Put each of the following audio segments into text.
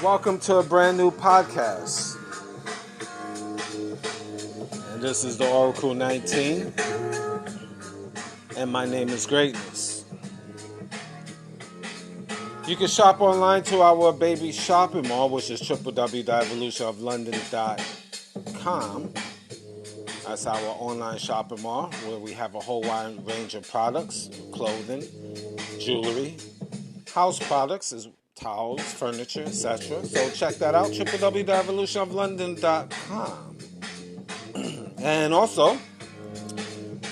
Welcome to a brand new podcast. And this is the Oracle 19. And my name is Greatness. You can shop online to our baby shopping mall, which is www.evolutionoflondon.com. That's our online shopping mall where we have a whole wide range of products, clothing, jewelry, house products, towels, furniture, etc. So check that out, www.evolutionoflondon.com. And also,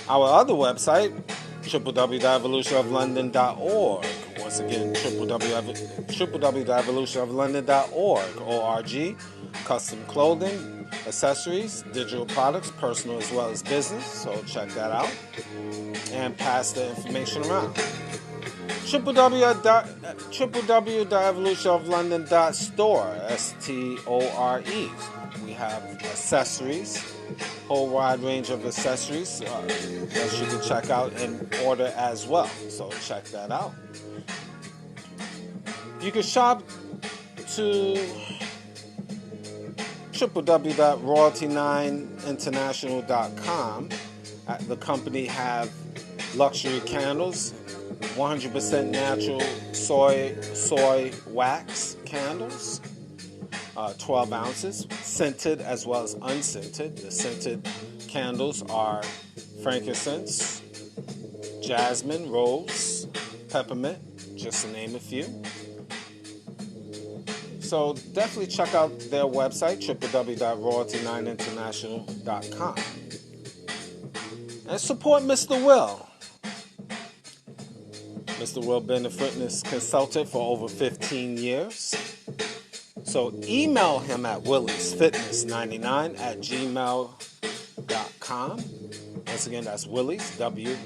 our other website, www.evolutionoflondon.org. Once again, www.evolutionoflondon.org. Custom clothing, accessories, digital products, personal as well as business. So check that out and pass the information around. www.evolutionoflondon.store. S-T-O-R-E. We have accessories, whole wide range of accessories that you can check out and order as well. So check that out. You can shop to www.royalty9international.com. The company have luxury candles, 100% natural soy wax candles, 12 ounces, scented as well as unscented. The scented candles are frankincense, jasmine, rose, peppermint, just to name a few. So definitely check out their website, www.royalty9international.com. And support Mr. Will. Mr. Will been a fitness consultant for over 15 years. So email him at williesfitness99@gmail.com. Once again, that's Willies, W-I-L-L-Y-Z,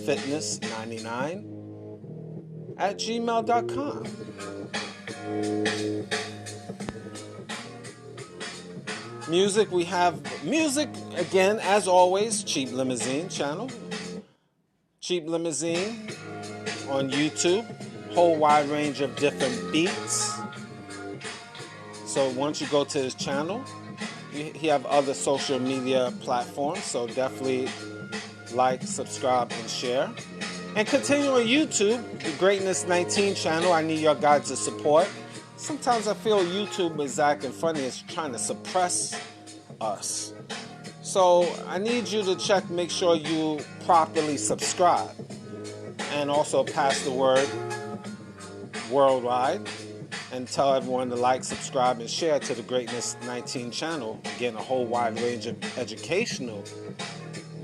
fitness99@gmail.com. Music, we have music, again, as always, Cheap Limousine channel. Cheap Limousine on YouTube. Whole wide range of different beats. So once you go to his channel, he have other social media platforms. So definitely like, subscribe, and share. And continue on YouTube, the Greatness 19 channel. I need your guys' support. Sometimes I feel YouTube is acting funny. It's trying to suppress us. So I need you to make sure you properly subscribe. And also pass the word worldwide. And tell everyone to like, subscribe, and share to the Greatness 19 channel. Getting a whole wide range of educational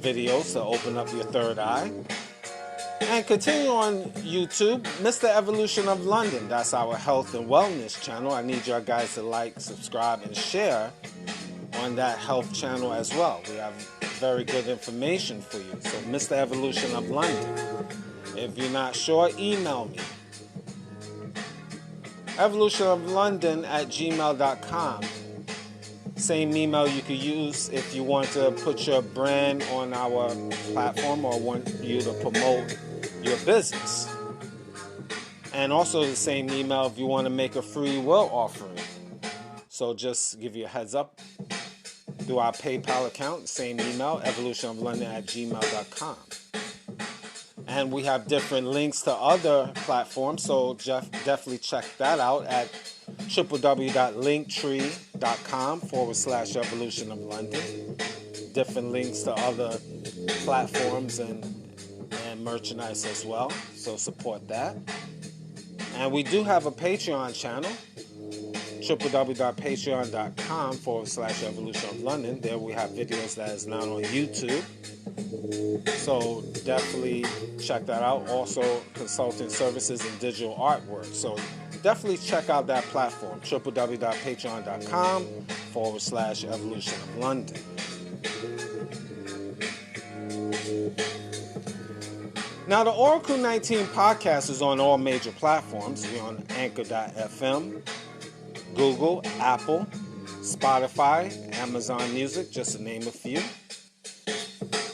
videos to open up your third eye. And continue on YouTube, Mr. Evolution of London. That's our health and wellness channel. I need your guys to like, subscribe, and share on that health channel as well. We have very good information for you. So Mr. Evolution of London. If you're not sure, email me. evolutionoflondon@gmail.com. Same email you could use if you want to put your brand on our platform or want you to promote your business. And also the same email if you want to make a free will offering. So just give you a heads up. Through our PayPal account, same email, evolutionoflondon@gmail.com. And we have different links to other platforms, so definitely check that out at www.linktree.com/evolutionoflondon. Different links to other platforms and merchandise as well, so support that. And we do have a Patreon channel, www.patreon.com/evolutionoflondon. There we have videos that is not on YouTube. So definitely check that out. Also consulting services and digital artwork. So definitely check out that platform, www.patreon.com/evolutionoflondon. Now, the Oracle 19 podcast is on all major platforms. We're on Anchor.fm, Google, Apple, Spotify, Amazon Music, just to name a few.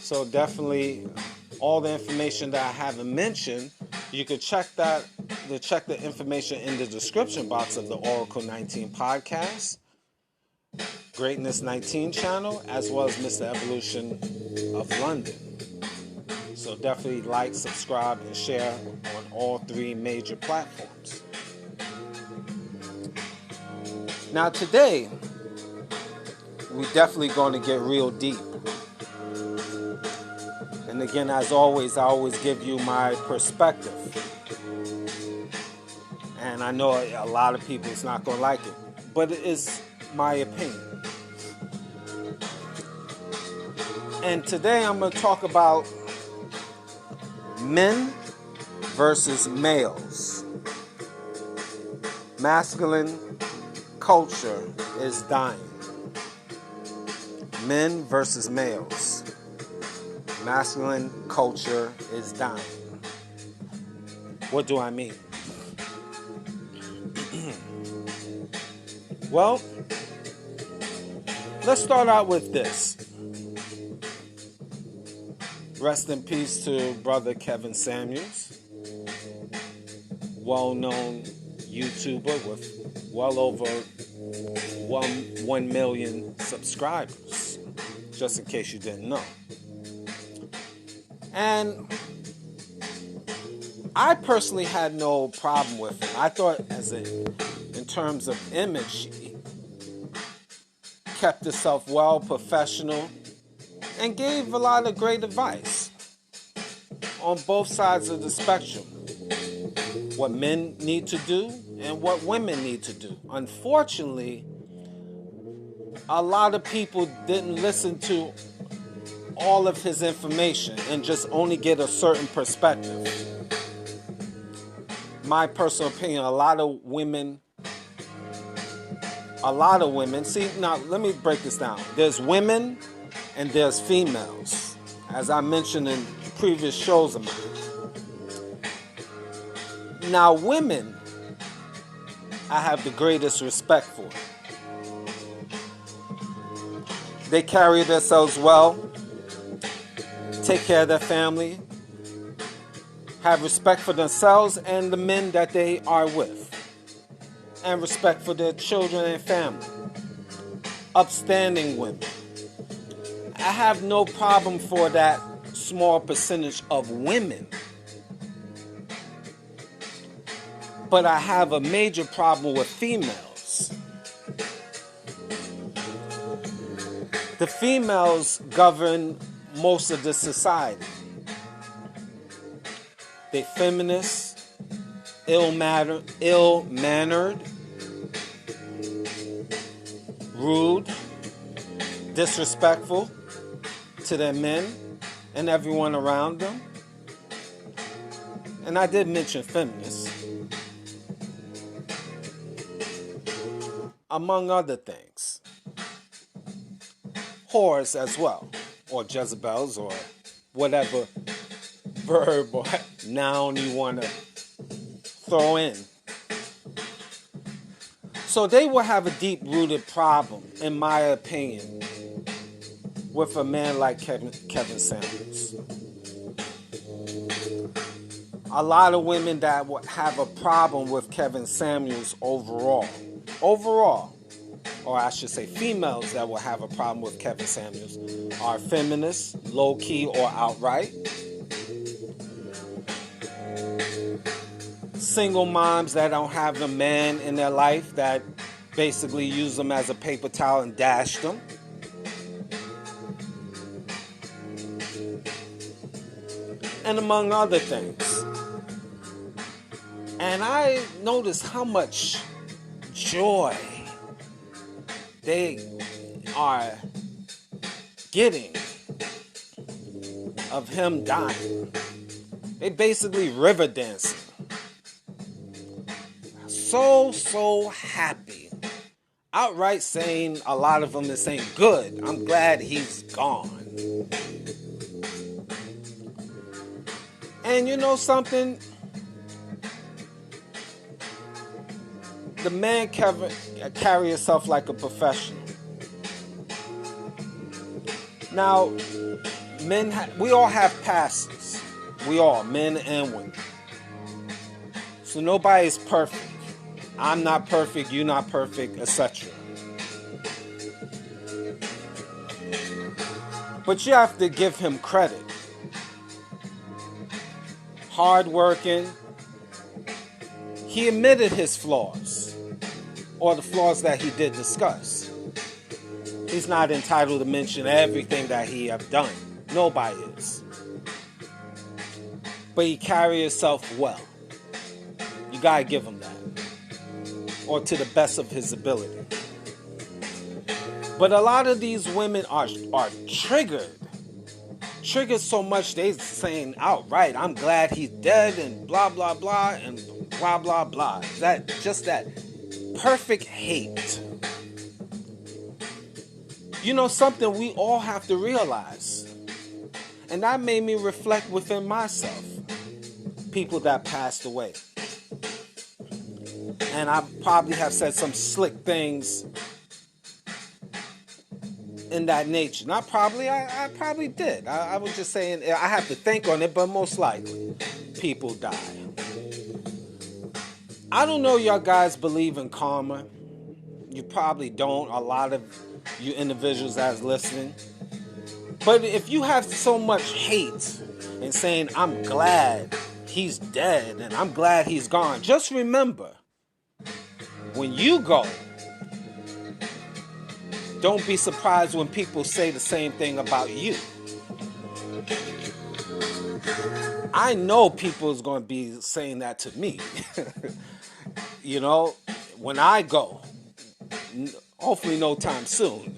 So definitely all the information that I haven't mentioned, you can check to check the information in the description box of the Oracle 19 podcast, Greatness 19 channel, as well as Mr. Evolution of London. So definitely like, subscribe, and share on all 3 major platforms. Now today, we're definitely going to get real deep. And again, as always, I always give you my perspective. And I know a lot of people is not going to like it, but it is my opinion. And today I'm going to talk about men versus males. Masculine culture is dying. Men versus males. Masculine culture is dying. What do I mean? Well, let's start out with this. Rest in peace to brother Kevin Samuels, well-known YouTuber with well over 1 million subscribers, just in case you didn't know. And I personally had no problem with him. I thought in terms of image, he kept himself well, professional, and gave a lot of great advice on both sides of the spectrum. What men need to do and what women need to do. Unfortunately, a lot of people didn't listen to all of his information and just only get a certain perspective. My personal opinion, a lot of women, see, now let me break this down. There's women and there's females, as I mentioned in previous shows of mine. Now, women, I have the greatest respect for. They carry themselves well, take care of their family, have respect for themselves and the men that they are with, and respect for their children and family. Upstanding women. I have no problem for that small percentage of women. But I have a major problem with females. The females govern most of the society. They feminists, ill-mannered, rude, disrespectful to their men and everyone around them. And I did mention feminists, among other things. Whores as well, or Jezebels, or whatever verb or noun you want to throw in. So they will have a deep-rooted problem, in my opinion, with a man like Kevin Samuels. A lot of women that will have a problem with Kevin Samuels overall, or I should say females that will have a problem with Kevin Samuels, are feminists, low-key or outright. Single moms that don't have a man in their life, that basically use them as a paper towel and dash them. And among other things. And I noticed how much joy they are getting of him dying. They basically river dancing. So happy. Outright saying, a lot of them is saying, good, I'm glad he's gone. And you know something? The man carry himself like a professional. Now, we all have passes. We all, men and women. So nobody's perfect. I'm not perfect, you're not perfect, etc. But you have to give him credit. Hardworking. He admitted his flaws, or the flaws that he did discuss. He's not entitled to mention everything that he have done. Nobody is. But he carries himself well. You gotta give him that. Or to the best of his ability. But a lot of these women are triggered. Triggered so much they saying outright, I'm glad he's dead and blah blah blah and blah blah blah. That perfect hate. You know something we all have to realize. And that made me reflect within myself. People that passed away. And I probably have said some slick things in that nature. Not probably, I probably did. I was just saying, I have to think on it, but most likely, people die. I don't know y'all guys believe in karma. You probably don't, a lot of you individuals that's listening. But if you have so much hate and saying, I'm glad he's dead and I'm glad he's gone, just remember, when you go, don't be surprised when people say the same thing about you. I know people is going to be saying that to me. You know, when I go, hopefully no time soon.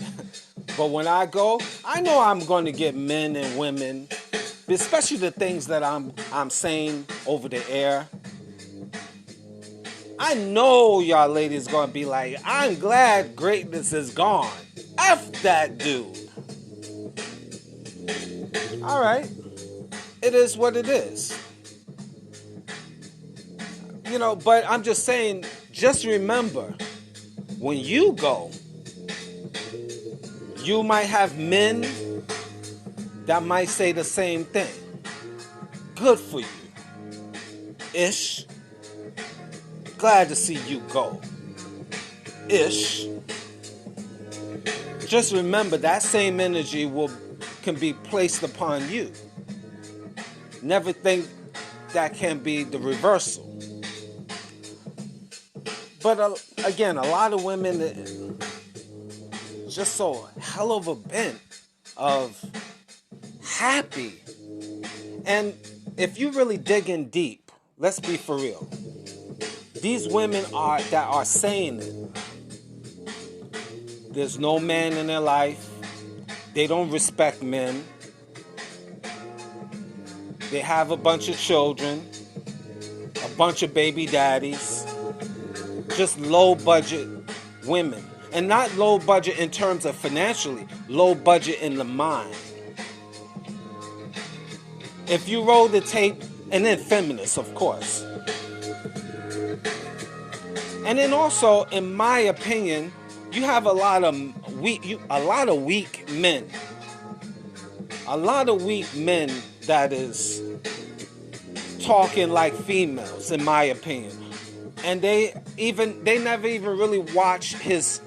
But when I go, I know I'm going to get men and women, especially the things that I'm saying over the air. I know y'all ladies going to be like, I'm glad greatness is gone. F that dude. All right. It is what it is. You know, but I'm just saying, just remember, when you go, you might have men that might say the same thing. Good for you. Ish. Glad to see you go. Ish. Just remember that same energy can be placed upon you. Never think that can be the reversal. But again, a lot of women just so hell of a bent of happy. And if you really dig in deep, let's be for real. These women that are saying it. There's no man in their life. They don't respect men. They have a bunch of children, a bunch of baby daddies, just low budget women. And not low budget in terms of financially, low budget in the mind. If you roll the tape, and then feminists, of course. And then also, in my opinion, you have a lot of weak men. A lot of weak men that is talking like females, in my opinion. And they never even really watch his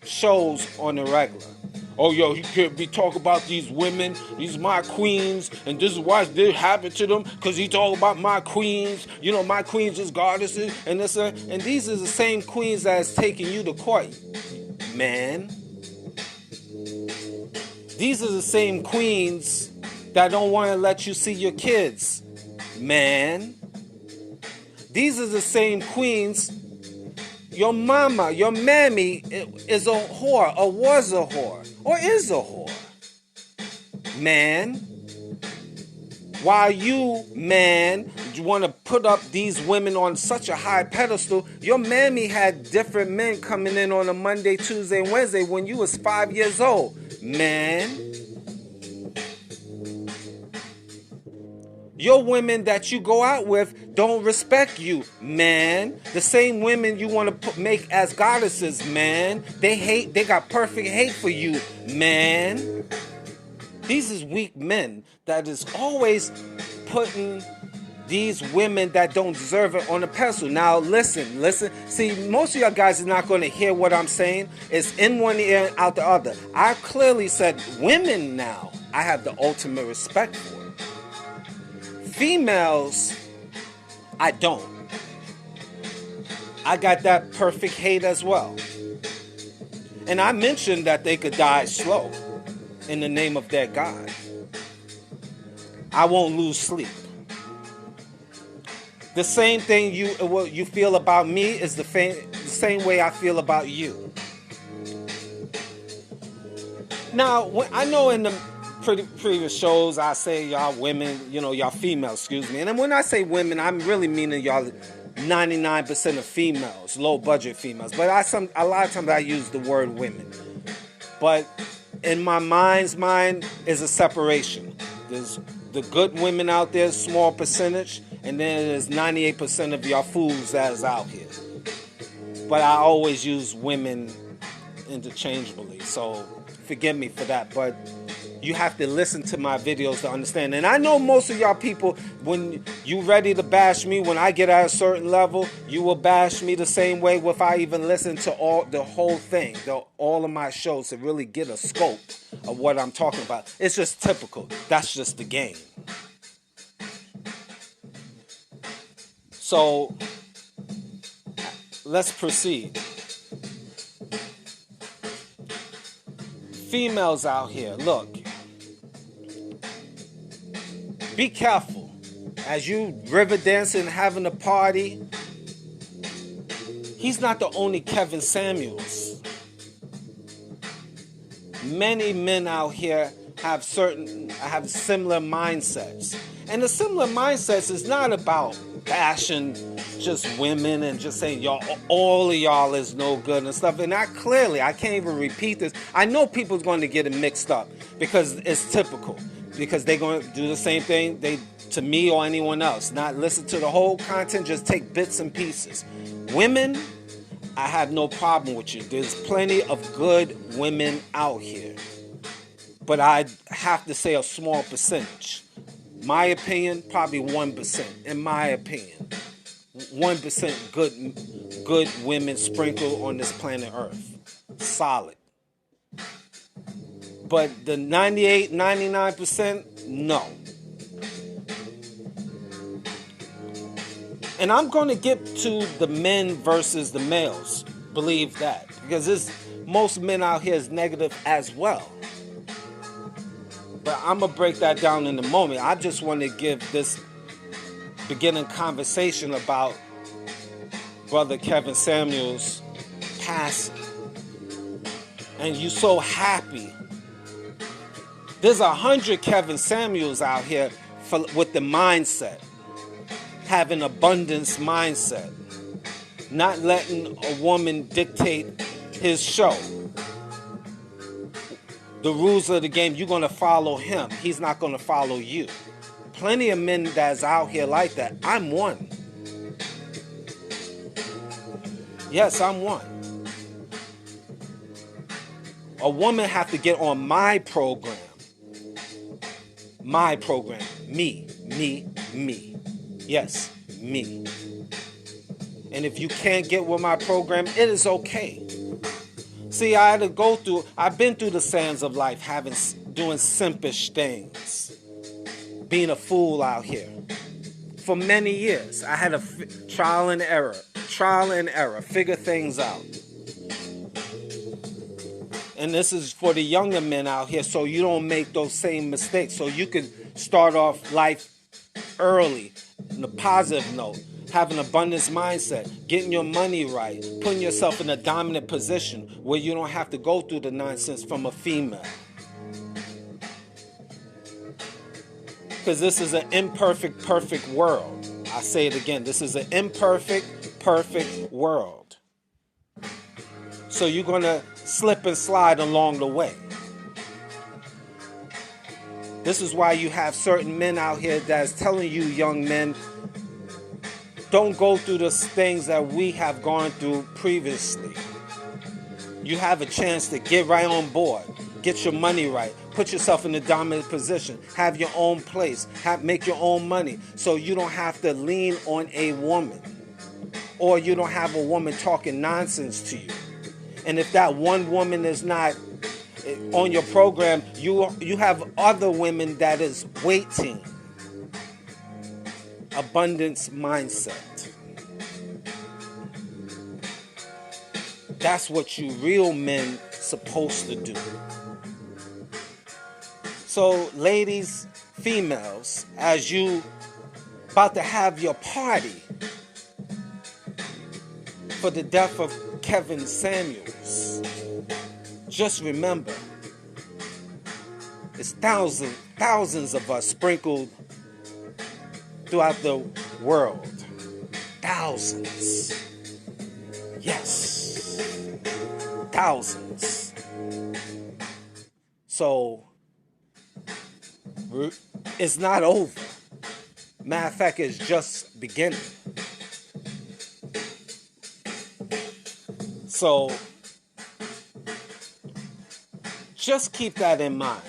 shows on the regular. Oh, yo, he can't be talking about these women. These my queens, and this is why this happened to them, because he talking about my queens. You know, my queens is goddesses, and this, and these are the same queens that's taking you to court, man. These are the same queens that don't want to let you see your kids, man. These are the same queens. Your mama, your mammy is a whore, or was a whore, or is a whore. Man, while you, man, want to put up these women on such a high pedestal, your mammy had different men coming in on a Monday, Tuesday, and Wednesday when you was 5 years old. Man. Your women that you go out with don't respect you, man. The same women you want to make as goddesses, man. They got perfect hate for you, man. These is weak men that is always putting these women that don't deserve it on a pedestal. Now listen. See, most of y'all guys are not going to hear what I'm saying. It's in one ear and out the other. I clearly said women now I have the ultimate respect for. Females, I don't. I got that perfect hate as well. And I mentioned that they could die slow in the name of their God. I won't lose sleep. The same thing what you feel about me is the same way I feel about you. Now, I know in the previous shows I say y'all women, y'all females, excuse me. And when I say women, I'm really meaning y'all 99% of females, low budget females. But a lot of times I use the word women. But in my mind's mind is a separation. There's the good women out there, small percentage, and then there's 98% of y'all fools that is out here. But I always use women interchangeably, so forgive me for that. But you have to listen to my videos to understand. And I know most of y'all people, when you ready to bash me, when I get at a certain level, you will bash me the same way if I even listen to the whole thing, all of my shows to really get a scope of what I'm talking about. It's just typical. That's just the game. So let's proceed. Females out here, look. Be careful. As you river dancing, having a party, he's not the only Kevin Samuels. Many men out here have similar mindsets. And the similar mindsets is not about bashing just women and just saying all of y'all is no good and stuff. And I can't even repeat this. I know people's going to get it mixed up because it's typical. Because they're going to do the same thing to me or anyone else. Not listen to the whole content, just take bits and pieces. Women, I have no problem with you. There's plenty of good women out here. But I have to say a small percentage. My opinion, probably 1%. In my opinion, 1% good women sprinkled on this planet Earth. Solid. But the 98, 99%, no. And I'm going to get to the men versus the males. Believe that. Because most men out here is negative as well. But I'm going to break that down in a moment. I just want to give this beginning conversation about Brother Kevin Samuels passing. And you so happy. There's 100 Kevin Samuels out here with the mindset. Having abundance mindset. Not letting a woman dictate his show. The rules of the game, you're going to follow him. He's not going to follow you. Plenty of men that's out here like that. I'm one. Yes, I'm one. A woman have to get on my program. My program. Me. Yes, me. And if you can't get with my program, it is okay. See, I've been through the sands of life, doing simpish things, being a fool out here. For many years, I had a trial and error, figure things out. And this is for the younger men out here, so you don't make those same mistakes. So you can start off life early, on a positive note. Have an abundance mindset, getting your money right, putting yourself in a dominant position where you don't have to go through the nonsense from a female. Because this is an imperfect, perfect world. I say it again, this is an imperfect, perfect world. So you're going to slip and slide along the way. This is why you have certain men out here that's telling you, young men, don't go through the things that we have gone through previously. You have a chance to get right on board. Get your money right. Put yourself in a dominant position. Have your own place. Make your own money. So you don't have to lean on a woman. Or you don't have a woman talking nonsense to you. And if that one woman is not on your program, you have other women that is waiting. Abundance mindset. That's what you real men supposed to do. So ladies, females, as you about to have your party for the death of Kevin Samuels, just remember, it's thousands of us sprinkled throughout the world. Thousands. Yes. Thousands. So, it's not over. Matter of fact, it's just beginning. So, just keep that in mind.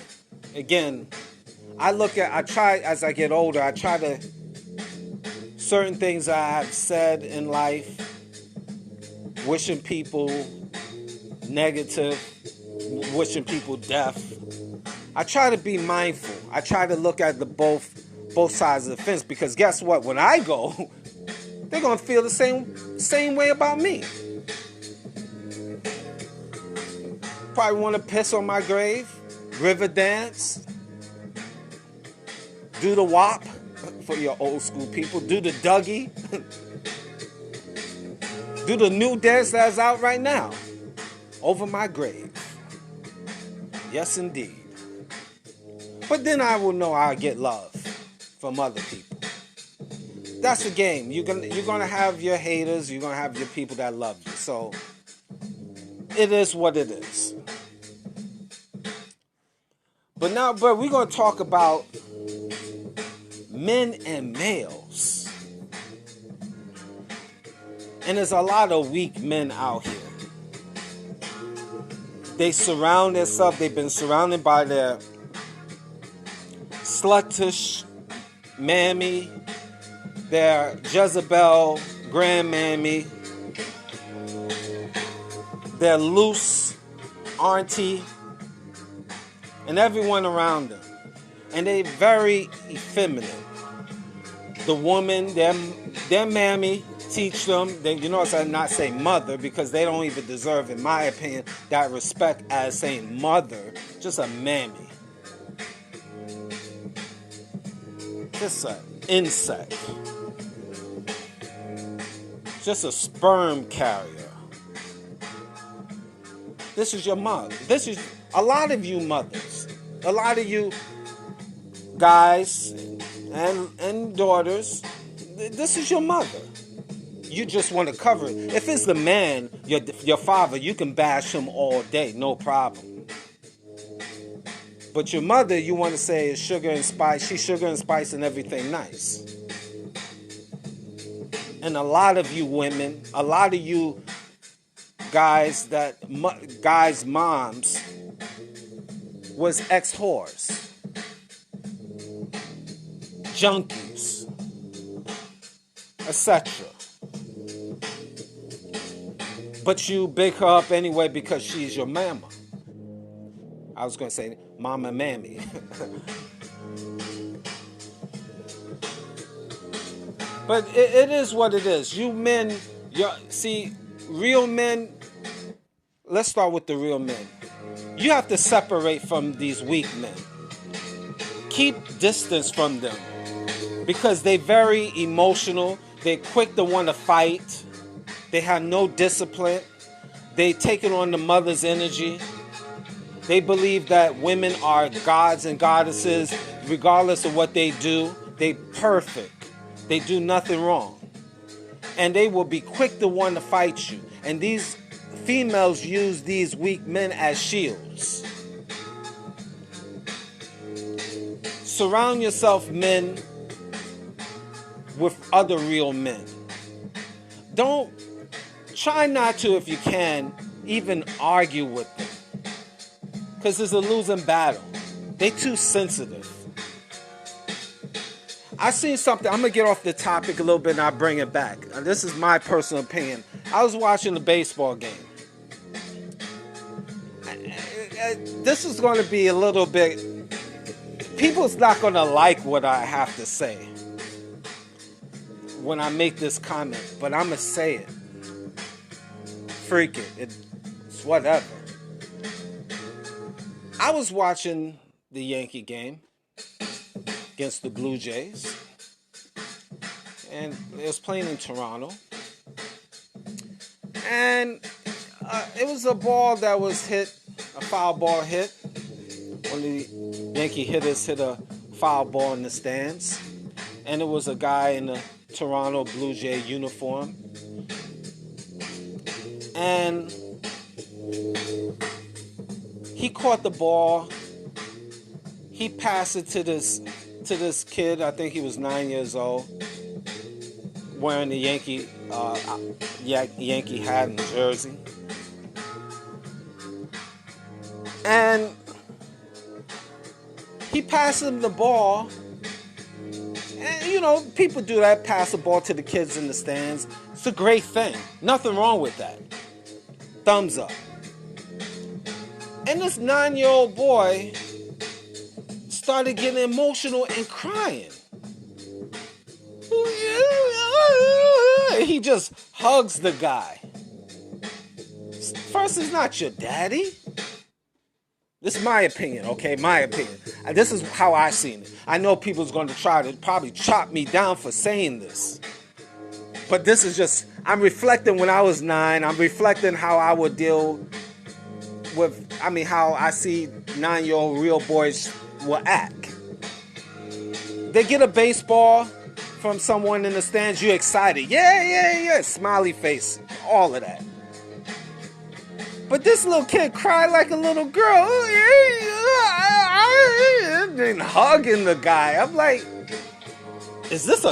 Again, I try as I get older, I try to, certain things I have said in life, wishing people negative, wishing people death. I try to be mindful. I try to look at the both sides of the fence, because guess what? When I go, they're gonna feel the same way about me. Probably want to piss on my grave, river dance, do the WAP for your old school people, do the Dougie, do the new dance that's out right now, over my grave. Yes, indeed. But then I will know I'll get love from other people. That's the game. You're gonna have your haters. You're gonna have your people that love you. So it is what it is. But we're gonna talk about men and males. And there's a lot of weak men out here. They surround themselves. They've been surrounded by their sluttish mammy, their Jezebel grandmammy, their loose auntie, and everyone around them. And they very effeminate. The woman, their mammy, teach them. You notice I not say mother, because they don't even deserve, in my opinion, that respect as saying mother. Just a mammy. Just an insect. Just a sperm carrier. This is your mother. This is a lot of you mothers. A lot of you guys and daughters. This is your mother. You just want to cover it. If it's the man, your father, you can bash him all day, no problem. But your mother, you want to say is sugar and spice. She's sugar and spice and everything nice. And a lot of you women, a lot of you guys guys' moms was ex-whores, junkies, etc. But you big her up anyway because she's your mama. I was going to say mama mammy. But it is what it is. You men, see, real men, let's start with the real men. You have to separate from these weak men. Keep distance from them, because they're very emotional. They're quick to want to fight. They have no discipline. They take it on the mother's energy. They believe that women are gods and goddesses. Regardless of what they do, they perfect. They do nothing wrong. And they will be quick to want to fight you. And these females use these weak men as shields. Surround yourself, men, with other real men. Try not to, if you can, even argue with them. because it's a losing battle. They too sensitive. I seen something. I'm gonna get off the topic a little bit and I'll bring it back. This is my personal opinion. I was watching the baseball game. This is going to be a little bit. People's not going to like what I have to say when I make this comment, but I'm gonna say it. Freak it. It's whatever. I was watching the Yankee game against the Blue Jays, and it was playing in Toronto, and it was a ball that was hit, a foul ball hit. One of the Yankee hitters hit a foul ball in the stands, and it was a guy in the Toronto Blue Jay uniform, and he caught the ball. He passed it to this kid. I think he was 9 years old, wearing the Yankee hat and jersey. And he passed him the ball. And, you know, people do that, pass the ball to the kids in the stands. It's a great thing. Nothing wrong with that. Thumbs up. And this 9-year-old boy started getting emotional and crying. He just hugs the guy. First, it's not your daddy. This is my opinion, okay? My opinion. And this is how I seen it. I know people's going to try to probably chop me down for saying this. But this is just, I'm reflecting when I was 9. I'm reflecting how I would deal with, how I see 9-year-old real boys will act. They get a baseball from someone in the stands, you're excited. Yeah, smiley face, all of that. But this little kid cried like a little girl. And hugging the guy. I'm like, is this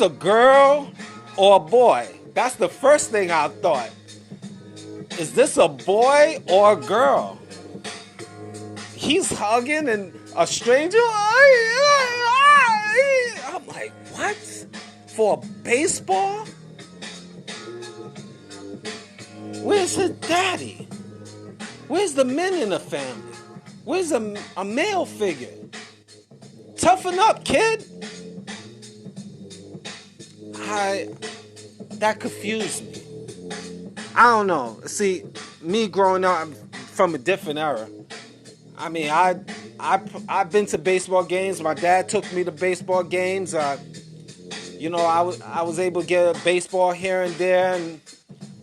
a girl or a boy? That's the first thing I thought. Is this a boy or a girl? He's hugging and a stranger. I'm like, what? For a baseball? Where's his daddy? Where's the men in the family? Where's a male figure? Toughen up, kid. That confused me. I don't know. See, me growing up from a different era. I've been to baseball games. My dad took me to baseball games. I was able to get a baseball here and there,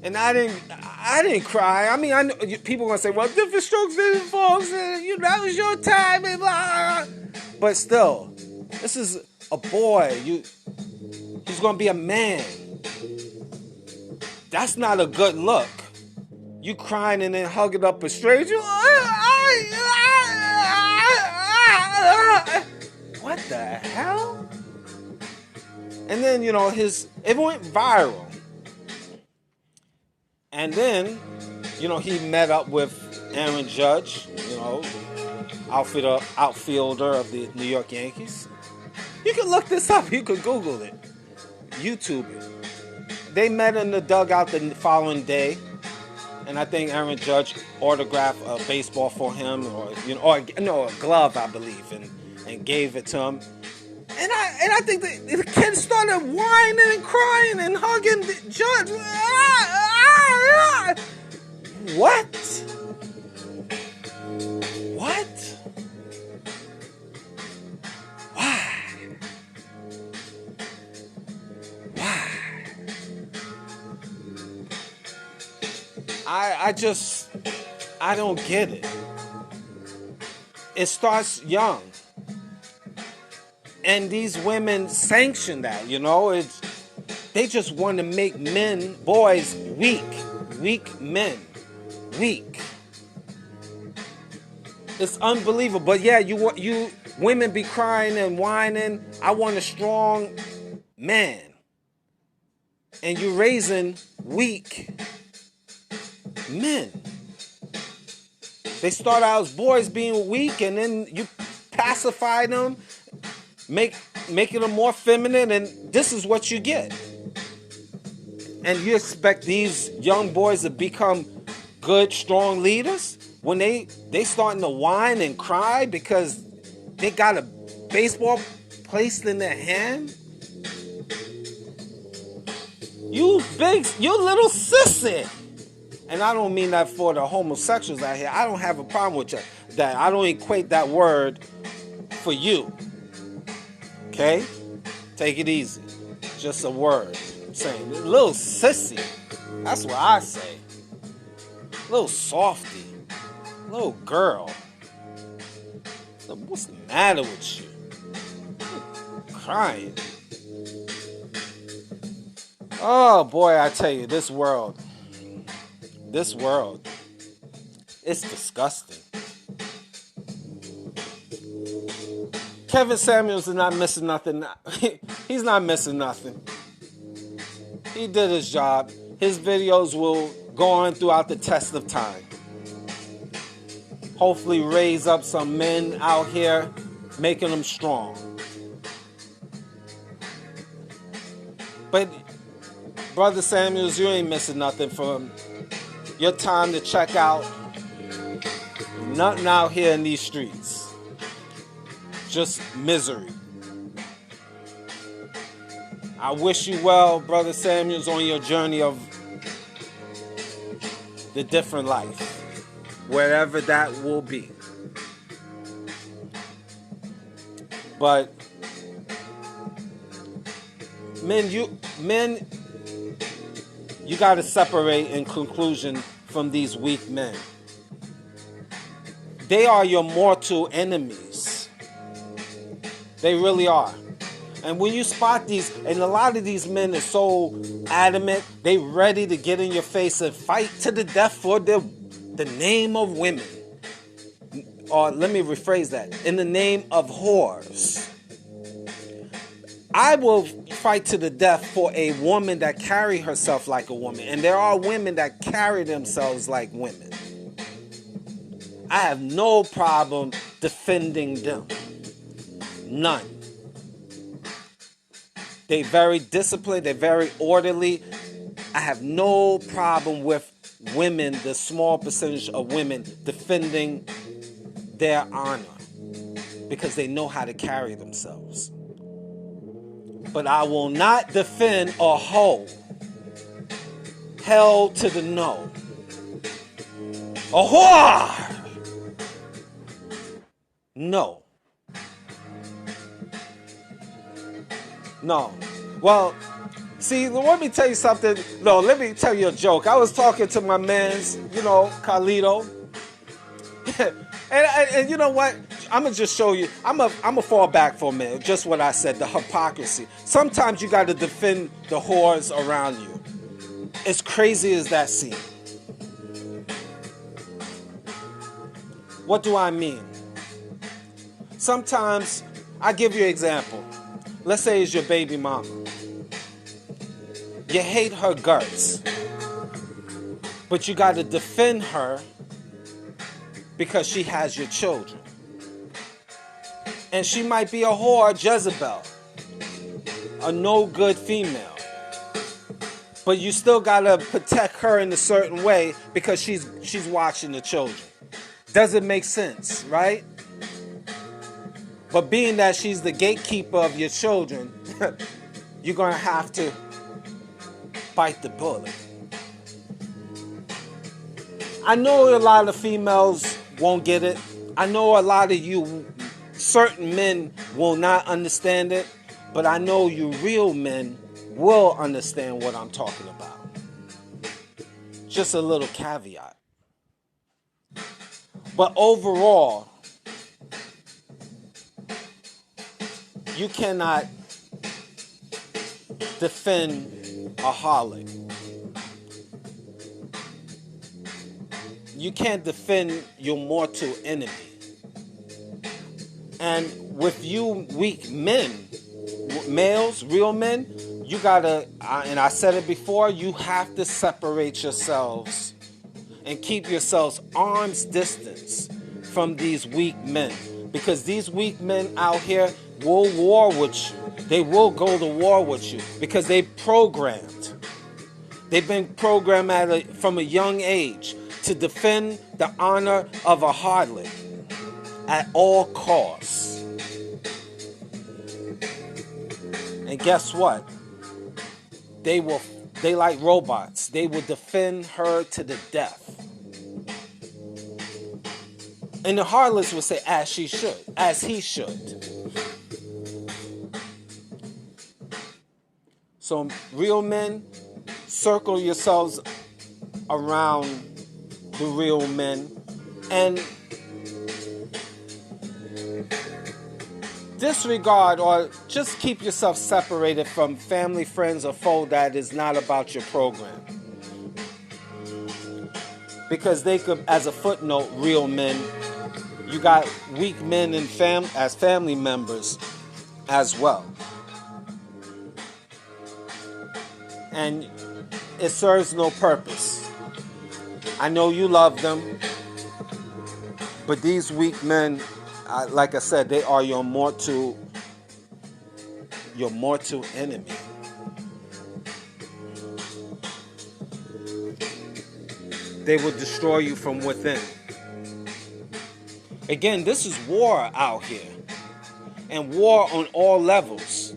and I didn't cry. I know people are gonna say, "Well, different strokes, different folks. That was your time." And blah. But still, this is a boy. He's gonna be a man. That's not a good look. You crying and then hugging up a stranger. What the hell? And then, it went viral. And then, he met up with Aaron Judge, outfielder of the New York Yankees. You can look this up. You can Google it. YouTube it. They met in the dugout the following day. And I think Aaron Judge autographed a baseball for him, or a glove, I believe, and gave it to him. And I think the kid started whining and crying and hugging the Judge. What? Why? I don't get it. It starts young. And these women sanction that, they just want to make boys weak men, weak. It's unbelievable. But yeah, you women be crying and whining. I want a strong man. And you're raising weak men. They start out as boys being weak, and then you pacify them, making them more feminine, and this is what you get. And you expect these young boys to become good, strong leaders when they starting to whine and cry because they got a baseball placed in their hand? You little sissy. And I don't mean that for the homosexuals out here. I don't have a problem with that. I don't equate that word for you. Okay? Take it easy. Just a word. I'm saying, little sissy. That's what I say. Little softy. Little girl. What's the matter with you? You're crying. Oh boy, I tell you, this world, it's disgusting. Kevin Samuels is not missing nothing. He's not missing nothing. He did his job. His videos will go on throughout the test of time. Hopefully raise up some men out here, making them strong. But Brother Samuels, you ain't missing nothing from your time to check out. Nothing out here in these streets. Just misery. I wish you well, Brother Samuels, on your journey of the different life, wherever that will be. But men, you got to separate in conclusion from these weak men. They are your mortal enemies. They really are. And when you spot these, and a lot of these men are so adamant, they ready to get in your face and fight to the death for the name of women. Or let me rephrase that. In the name of whores. I will fight to the death for a woman that carry herself like a woman. And there are women that carry themselves like women. I have no problem defending them. None. They're very disciplined. They're very orderly. I have no problem with women, the small percentage of women, defending their honor because they know how to carry themselves. But I will not defend a hoe. Hell to the no. A whore! No. No. Well, see, let me tell you something. No, let me tell you a joke. I was talking to my mans, Carlito. and you know what? I'm going to just show you. I'm going to fall back for a minute. Just what I said, the hypocrisy. Sometimes you got to defend the whores around you. As crazy as that seems. What do I mean? Sometimes, I give you an example. Let's say it's your baby mama. You hate her guts. But you got to defend her because she has your children. And she might be a whore, Jezebel. A no good female. But you still got to protect her in a certain way because she's watching the children. Doesn't make sense, right? But being that she's the gatekeeper of your children, you're going to have to bite the bullet. I know a lot of females won't get it. I know a lot of you, certain men, will not understand it. But I know you real men will understand what I'm talking about. Just a little caveat. But overall, you cannot defend a harlot. You can't defend your mortal enemy. And with you weak men, males, real men, you gotta, and I said it before, you have to separate yourselves and keep yourselves arm's distance from these weak men. Because these weak men out here will war with you. They will go to war with you because they programmed. They've been programmed from a young age to defend the honor of a harlot at all costs. And guess what? They like robots. They will defend her to the death. And the harlots will say, as she should, as he should. So real men, circle yourselves around the real men and disregard or just keep yourself separated from family, friends, or foe that is not about your program. Because they could, as a footnote, real men, you got weak men as family members as well. And it serves no purpose. I know you love them, but these weak men, like I said, they are your mortal enemy. They will destroy you from within. Again, this is war out here, and war on all levels.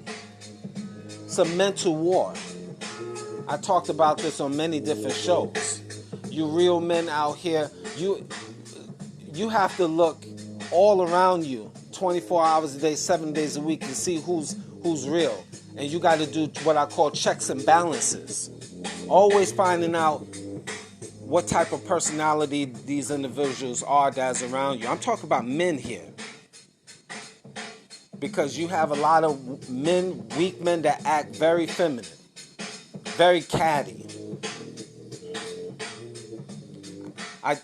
It's a mental war. I talked about this on many different shows. You real men out here, you have to look all around you 24 hours a day, 7 days a week to see who's real. And you got to do what I call checks and balances. Always finding out what type of personality these individuals are that's around you. I'm talking about men here. Because you have a lot of men, weak men that act very feminine, very catty.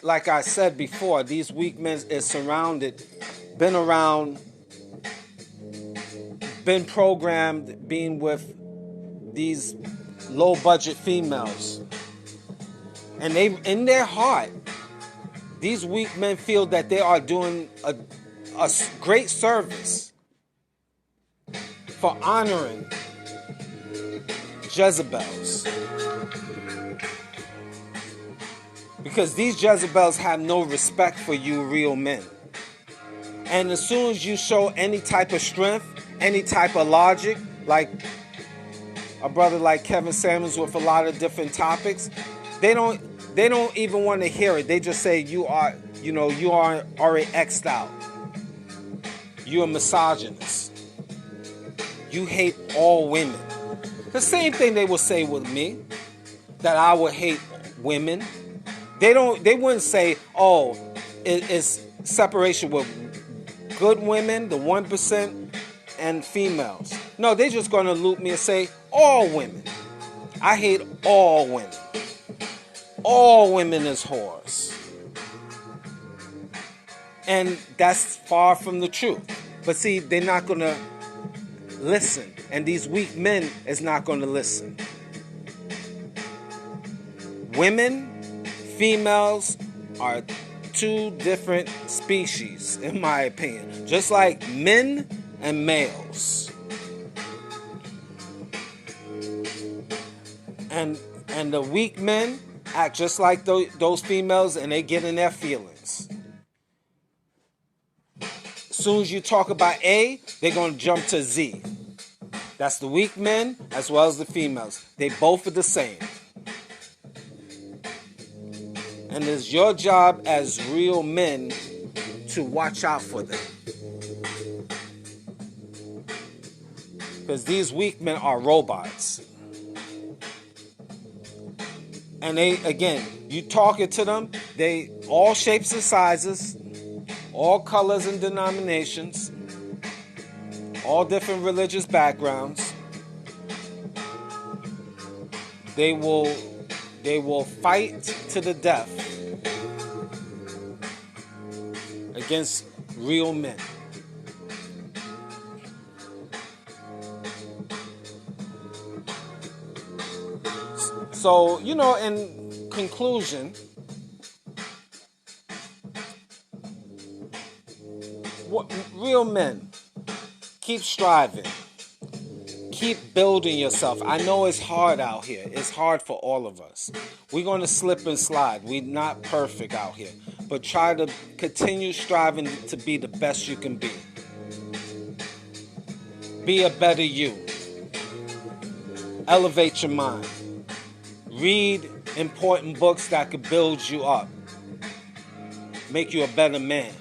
Like I said before, these weak men is surrounded, been around, been programmed being with these low budget females. And they, in their heart, these weak men feel that they are doing a great service for honoring Jezebels. Because these Jezebels have no respect for you real men. And as soon as you show any type of strength, any type of logic, like a brother like Kevin Samuels with a lot of different topics, they don't even want to hear it. They just say you are already X'd out. You're a misogynist. You hate all women. The same thing they will say with me, that I would hate women. They wouldn't say, oh, it's separation with good women, the 1%, and females. No, they're just going to loop me and say, all women. I hate all women. All women is whores. And that's far from the truth. But see, they're not going to listen. And these weak men is not going to listen. Women, females are two different species, in my opinion. Just like men and males. And the weak men act just like those females, and they get in their feelings. As soon as you talk about A, they're going to jump to Z. That's the weak men as well as the females. They both are the same. And it's your job as real men to watch out for them. Because these weak men are robots. And they, again, you talking to them, they all shapes and sizes, all colors and denominations, all different religious backgrounds. They will fight to the death against real men. So, in conclusion, Real men, keep striving. Keep building yourself. I know it's hard out here. It's hard for all of us. We're going to slip and slide. We're not perfect out here. But try to continue striving to be the best you can be. Be a better you. Elevate your mind. Read important books that could build you up. Make you a better man.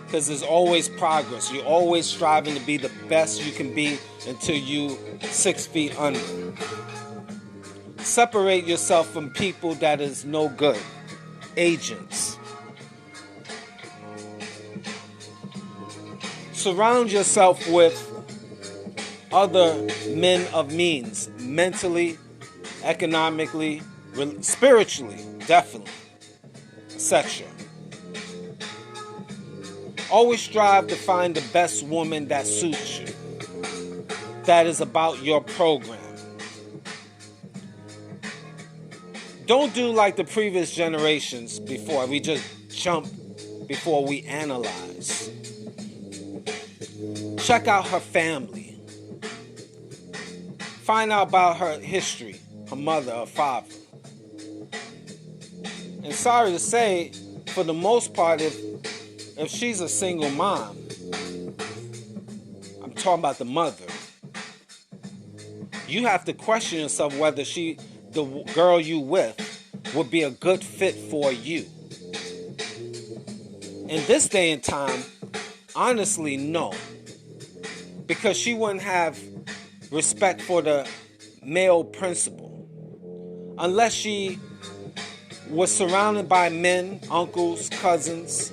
Because there's always progress. You're always striving to be the best you can be until you 6 feet under. Separate yourself from people that is no good. Agents. Surround yourself with other men of means. Mentally, economically, spiritually, definitely. Etc. Always strive to find the best woman that suits you. That is about your program. Don't do like the previous generations before. We just jump before we analyze. Check out her family. Find out about her history, her mother, her father. And sorry to say, for the most part, if she's a single mom, I'm talking about the mother, you have to question yourself whether the girl you with, would be a good fit for you. In this day and time, honestly, no. Because she wouldn't have respect for the male principle. Unless she was surrounded by men, uncles, cousins,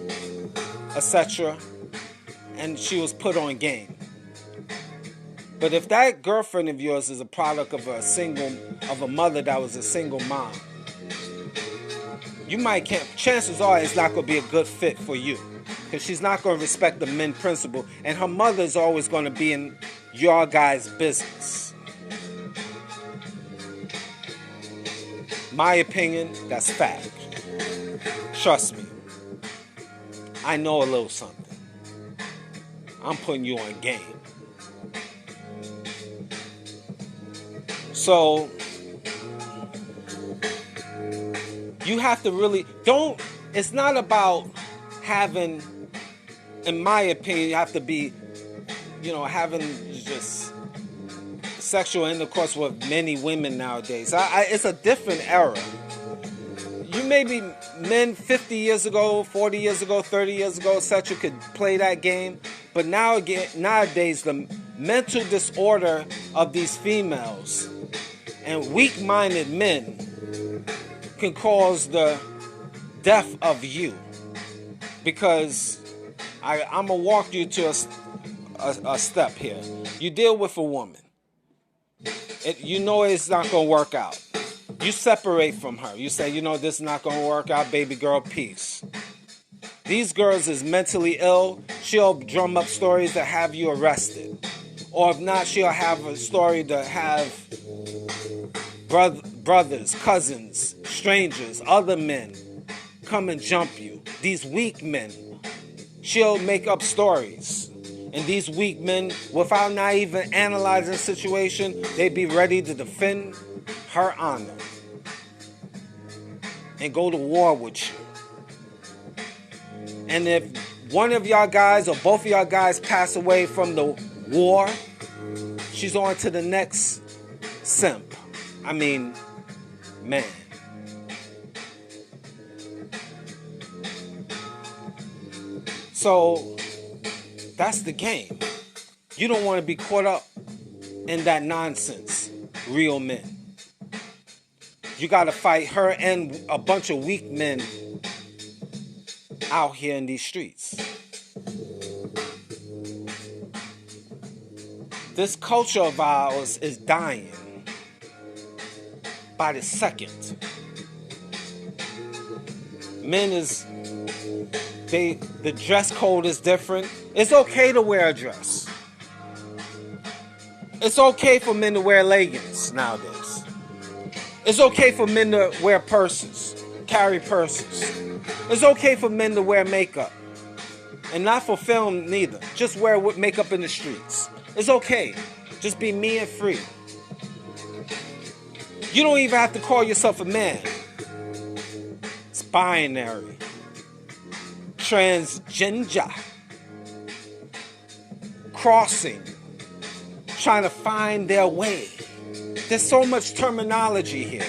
etc., and she was put on game. But if that girlfriend of yours is a product of a mother that was a single mom, chances are it's not going to be a good fit for you, because she's not going to respect the men principle, and her mother is always going to be in your guys' business. My opinion, that's fact. Trust me. I know a little something. I'm putting you on game. So, you have to really, it's not about having, in my opinion, you have to be, having just sexual intercourse with many women nowadays. It's a different era. You maybe men 50 years ago, 40 years ago, 30 years ago, etc. could play that game. But nowadays, the mental disorder of these females and weak-minded men can cause the death of you. Because I'm going to walk you to a step here. You deal with a woman. You know it's not going to work out. You separate from her. You say, this is not going to work out, baby girl, peace. These girls is mentally ill. She'll drum up stories that have you arrested. Or if not, she'll have a story to have brothers, cousins, strangers, other men come and jump you. These weak men. She'll make up stories. And these weak men, without not even analyzing the situation, they'd be ready to defend her honor and go to war with you. And if one of y'all guys or both of y'all guys pass away from the war, she's on to the next simp. Man. So that's the game. You don't want to be caught up in that nonsense, real men. You got to fight her and a bunch of weak men out here in these streets. This culture of ours is dying by the second. Men the dress code is different. It's okay to wear a dress. It's okay for men to wear leggings nowadays. It's okay for men to wear purses, carry purses. It's okay for men to wear makeup. And not for film neither. Just wear makeup in the streets. It's okay. Just be me and free. You don't even have to call yourself a man. It's binary. Transgender. Crossing. Trying to find their way. There's so much terminology here.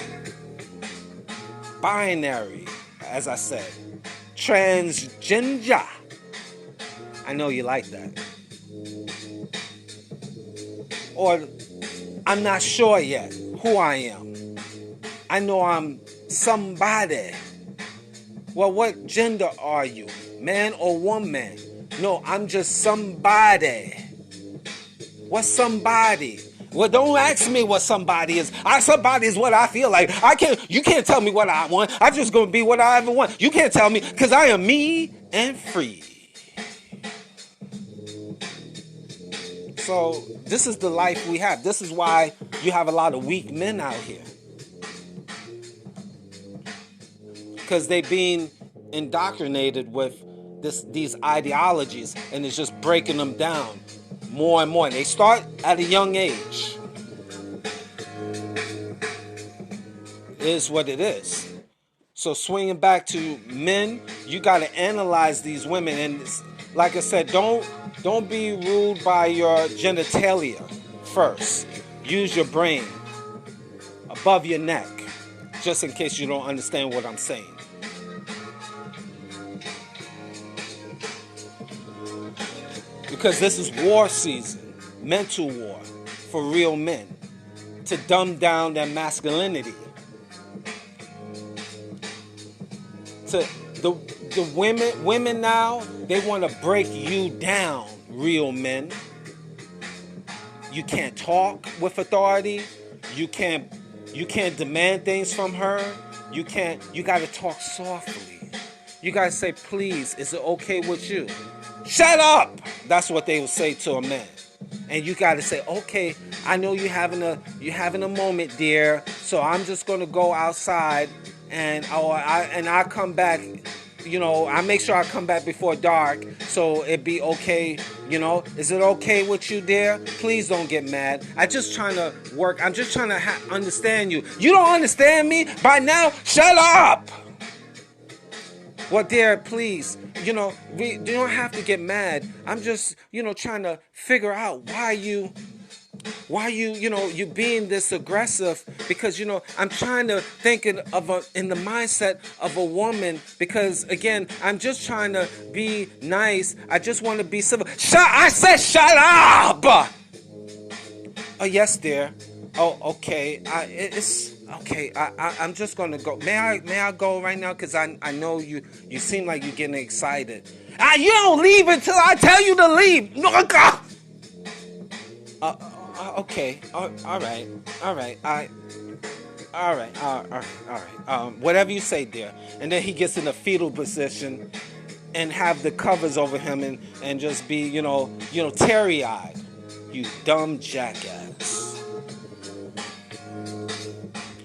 Binary, as I said. Transgender. I know you like that. Or I'm not sure yet who I am. I know I'm somebody. Well, what gender are you? Man or woman? No, I'm just somebody. What's somebody? Well, don't ask me what somebody is. Somebody is what I feel like. You can't tell me what I want. I'm just going to be what I ever want. You can't tell me because I am me and free. So this is the life we have. This is why you have a lot of weak men out here. Because they're being indoctrinated with these ideologies, and it's just breaking them down more and more. And they start at a young age. It is what it is. So swinging back to men, you got to analyze these women. And like I said, don't be ruled by your genitalia first. Use your brain above your neck, just in case you don't understand what I'm saying. Because this is war season, mental war for real men, to dumb down their masculinity. To the women now, they want to break you down, real men. You can't talk with authority. You can't demand things from her. You got to talk softly. You got to say, please, is it okay with you? Shut up! That's what they will say to a man. And you got to say, okay, I know you're having a moment, dear. So I'm just going to go outside and I come back. I make sure I come back before dark, so it'd be okay. Is it okay with you, dear? Please don't get mad. I'm just trying to work. I'm just trying to understand you. You don't understand me by now? Shut up! Well, dear, please, you don't have to get mad. I'm just, trying to figure out why you being this aggressive, because, I'm trying to think in the mindset of a woman, because, again, I'm just trying to be nice. I just want to be civil. I said shut up! Oh, yes, dear. Oh, okay. It's okay. I'm just gonna go. May I go right now? Cause I know you seem like you're getting excited. You don't leave until I tell you to leave. No, okay. All right. All right. Whatever you say, dear. And then he gets in a fetal position, and have the covers over him, and just be teary-eyed. You dumb jackass.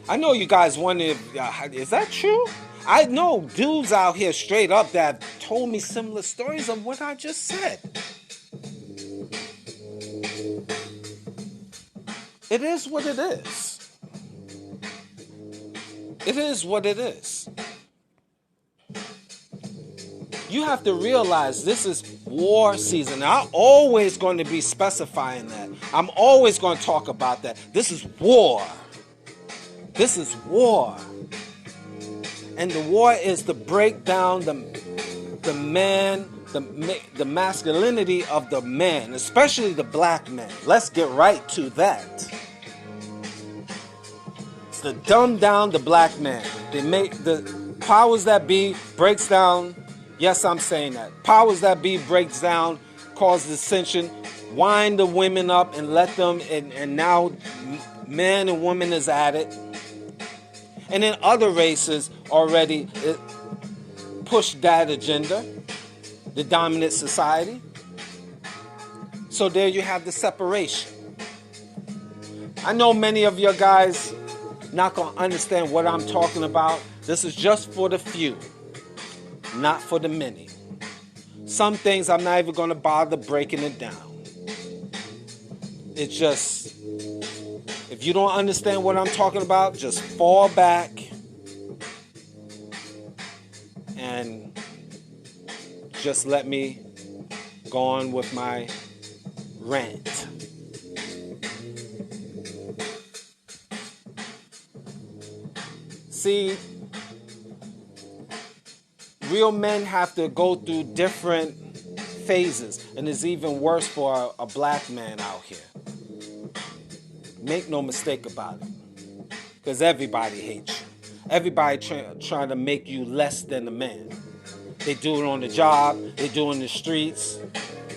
I know you guys wonder, is that true? I know dudes out here straight up that have told me similar stories of what I just said. It is what it is. It is what it is. You have to realize this is war season. I'm always going to be specifying that. I'm always going to talk about that. This is war. This is war. And the war is to break down the man, the masculinity of the man, especially the black man. Let's get right to that. It's to dumb down the black man. They make the powers that be breaks down. Yes, I'm saying that. Powers that be breaks down, cause dissension, wind the women up and let them, and now man and woman is at it. And then other races already push that agenda, the dominant society. So there you have the separation. I know many of your guys not going to understand what I'm talking about. This is just for the few, not for the many. some things I'm not even going to bother breaking it down. It's just, if you don't understand what I'm talking about, just fall back and just let me go on with my rant. See, real men have to go through different phases, and it's even worse for a black man out here. Make no mistake about it, because everybody hates you. Everybody trying to make you less than a man. They do it on the job, they do it in the streets.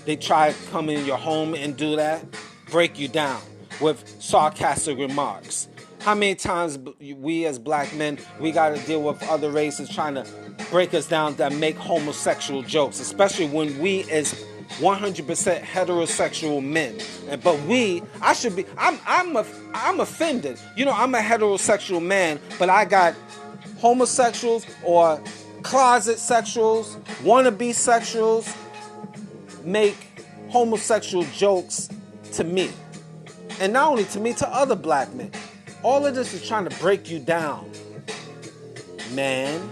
They try to come in your home and do that, break you down with sarcastic remarks. How many times we as black men, we got to deal with other races trying to break us down that make homosexual jokes, especially when we as 100% heterosexual men. But I'm offended. You know, I'm a heterosexual man, but I got homosexuals or closet sexuals, wannabe sexuals, make homosexual jokes to me. And not only to me, to other black men. All of this is trying to break you down, man.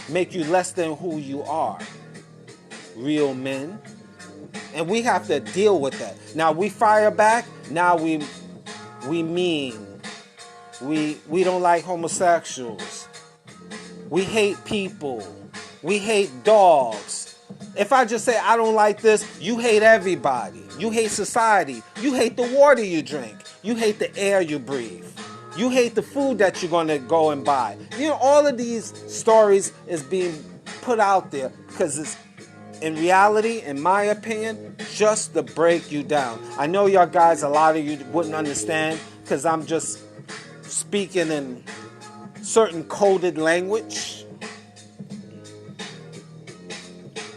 Make you less than who you are. Real men. And we have to deal with that. Now we fire back. Now we mean. We don't like homosexuals. We hate people. We hate dogs. If I just say I don't like this, you hate everybody. You hate society. You hate the water you drink. You hate the air you breathe. You hate the food that you're going to go and buy. You know, all of these stories is being put out there because it's, in reality, in my opinion, just to break you down. I know y'all guys, a lot of you wouldn't understand because I'm just speaking in certain coded language.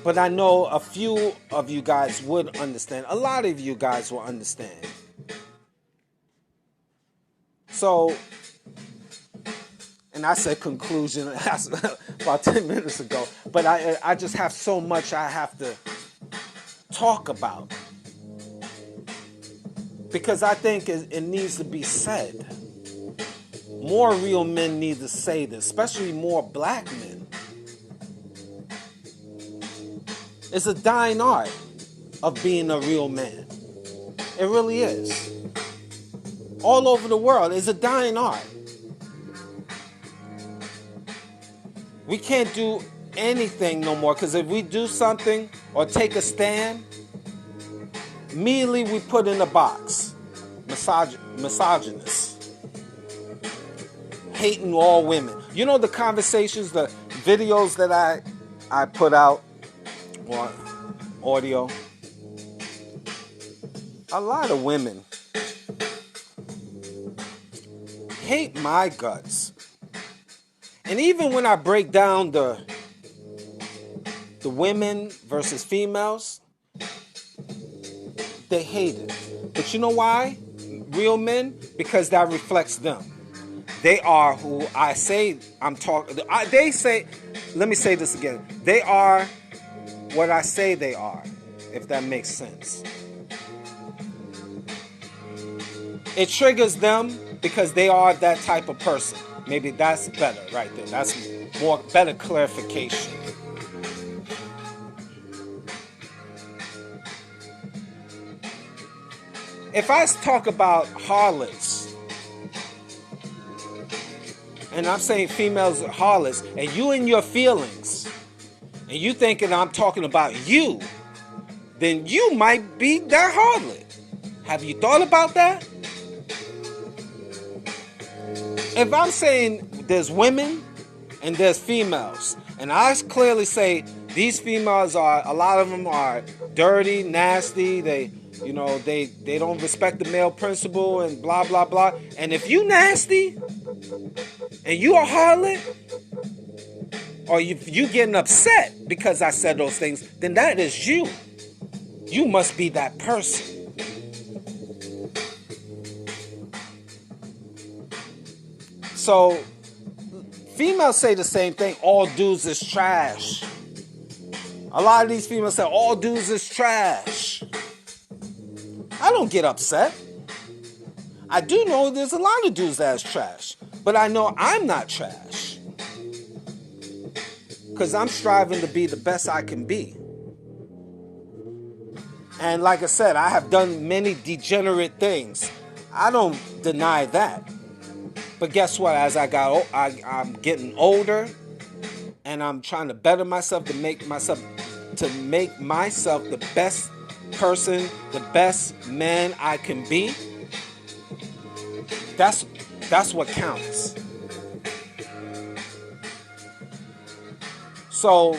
But I know a few of you guys would understand. A lot of you guys will understand. So, and I said conclusion about 10 minutes ago, but I just have so much I have to talk about. Because I think it needs to be said. More real men need to say this, especially more black men. It's a dying art of being a real man. It really is. All over the world, it's a dying art. We can't do anything no more because if we do something or take a stand, immediately we put in a box. Misogynist. Hating all women. You know the conversations, the videos that I put out, or audio. A lot of women hate my guts. And even when I break down the women versus females, they hate it. But you know why? Real men? Because that reflects them. They are who I say I'm talking. They say, let me say this again. They are what I say they are, if that makes sense. It triggers them because they are that type of person. Maybe that's better right there. That's better clarification. If I talk about harlots, and I'm saying females are harlots, and you in your feelings, and you thinking I'm talking about you, then you might be that harlot. Have you thought about that? If I'm saying there's women and there's females, and I clearly say these females are, a lot of them are dirty, nasty, they don't respect the male principle and blah, blah, blah. And if you nasty and you a harlot, or you getting upset because I said those things, then that is you. You must be that person. So, females say the same thing. All dudes is trash. A lot of these females say all dudes is trash. I don't get upset. I do know there's a lot of dudes that's trash, but I know I'm not trash. Because I'm striving to be the best I can be. And like I said, I have done many degenerate things. I don't deny that. But guess what? As I'm getting older, and I'm trying to better myself to make myself the best person, the best man I can be. That's what counts. So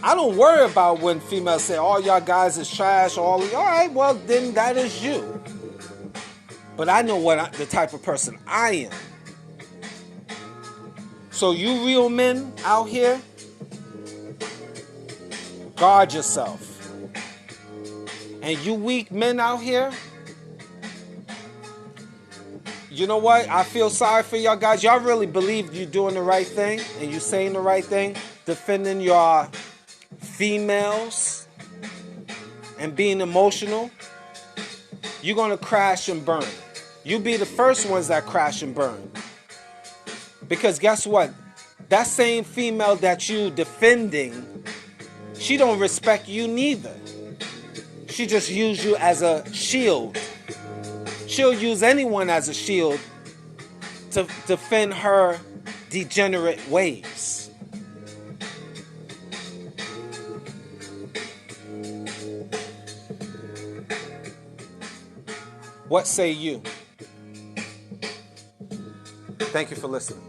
I don't worry about when females say all y'all guys is trash. All right, well then that is you. But I know the type of person I am. So you real men out here, guard yourself. And you weak men out here, you know what? I feel sorry for y'all guys. Y'all really believe you're doing the right thing and you saying the right thing, defending your females and being emotional. You're going to crash and burn. You be the first ones that crash and burn. Because guess what? That same female that you defending, she don't respect you neither. She just use you as a shield. She'll use anyone as a shield to defend her degenerate ways. What say you? Thank you for listening.